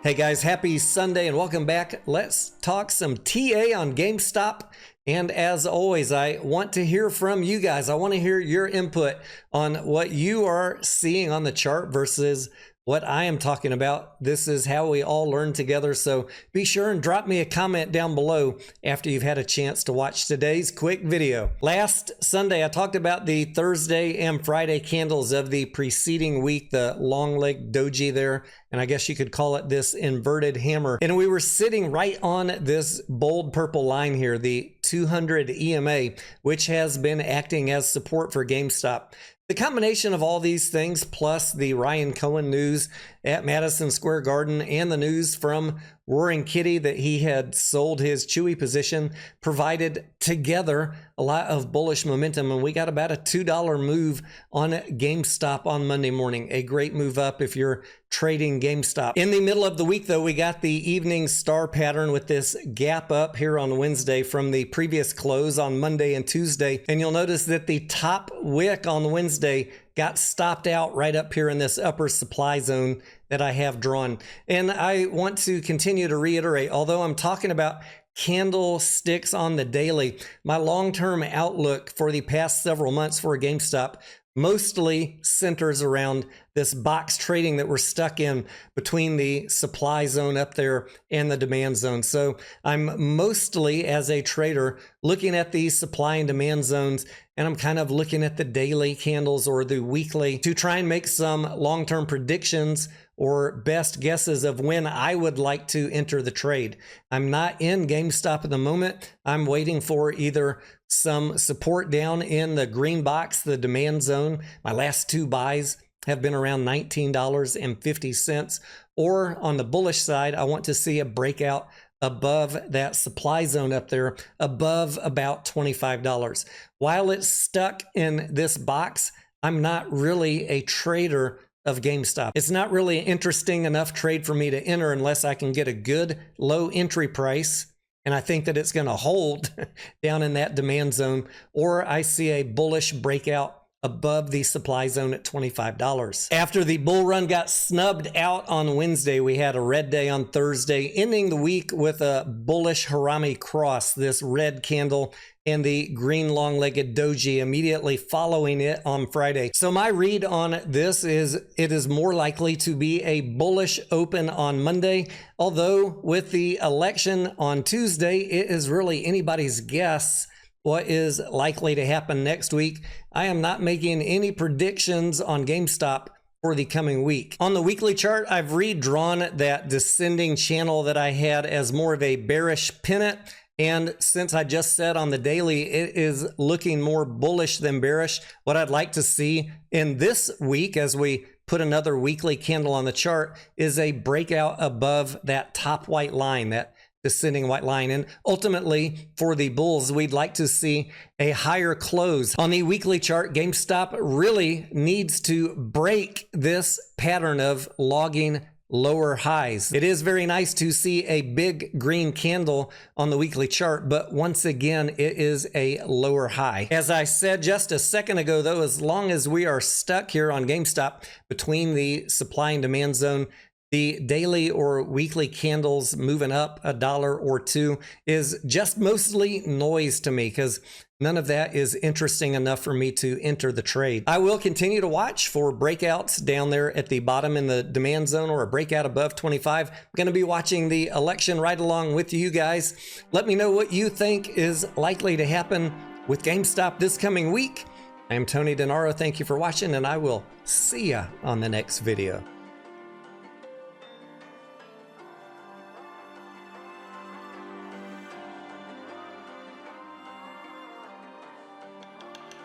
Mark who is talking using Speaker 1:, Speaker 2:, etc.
Speaker 1: Hey guys, happy Sunday and welcome back. Let's talk some TA on GameStop. And as always, I want to hear from you guys. I want to hear your input on what you are seeing on the chart versus what I am talking about. This is how we all learn together. So be sure and drop me a comment down below after you've had a chance to watch today's quick video. Last Sunday, I talked about the Thursday and Friday candles of the preceding week, the long leg doji there. And I guess you could call it this inverted hammer. And we were sitting right on this bold purple line here, the 200 EMA, which has been acting as support for GameStop. The combination of all these things, plus the Ryan Cohen news at Madison Square Garden and the news from Roaring Kitty that he had sold his Chewy position, provided together a lot of bullish momentum. And we got about a $2 move on GameStop on Monday morning. A great move up if you're trading GameStop. In the middle of the week, though, we got the evening star pattern with this gap up here on Wednesday from the previous close on Monday and Tuesday. And you'll notice that the top wick on Wednesday got stopped out right up here in this upper supply zone that I have drawn. And I want to continue to reiterate, although I'm talking about candlesticks on the daily, my long-term outlook for the past several months for GameStop mostly centers around this box trading that we're stuck in between the supply zone up there and the demand zone. So I'm mostly, as a trader, looking at these supply and demand zones, and I'm kind of looking at the daily candles or the weekly to try and make some long-term predictions or best guesses of when I would like to enter the trade. I'm not in GameStop at the moment. I'm waiting for either some support down in the green box, the demand zone. My last two buys have been around $19.50. Or on the bullish side, I want to see a breakout above that supply zone up there, above about $25. While it's stuck in this box, I'm not really a trader of GameStop. It's not really an interesting enough trade for me to enter unless I can get a good low entry price. And I think that it's going to hold down in that demand zone, or I see a bullish breakout above the supply zone at $25. After the bull run got snubbed out on Wednesday, we had a red day on Thursday, ending the week with a Bullish Harami Cross, this red candle, and the green long-legged doji immediately following it on Friday. So my read on this is it is more likely to be a bullish open on Monday, although with the election on Tuesday, it is really anybody's guess what is likely to happen next week. I am not making any predictions on GameStop for the coming week. On the weekly chart, I've redrawn that descending channel that I had as more of a bearish pennant. And since I just said on the daily, it is looking more bullish than bearish. What I'd like to see in this week, as we put another weekly candle on the chart, is a breakout above that top white line, that descending white line. And ultimately, for the bulls, we'd like to see a higher close. On the weekly chart, GameStop really needs to break this pattern of logging lower highs. It is very nice to see a big green candle on the weekly chart, but once again, it is a lower high. As I said just a second ago, though, as long as we are stuck here on GameStop between the supply and demand zone, the daily or weekly candles moving up $1 or $2 is just mostly noise to me, because none of that is interesting enough for me to enter the trade. I will continue to watch for breakouts down there at the bottom in the demand zone or a breakout above 25. I'm going to be watching the election right along with you guys. Let me know what you think is likely to happen with GameStop this coming week. I'm Tony Denaro. Thank you for watching, and I will see ya on the next video.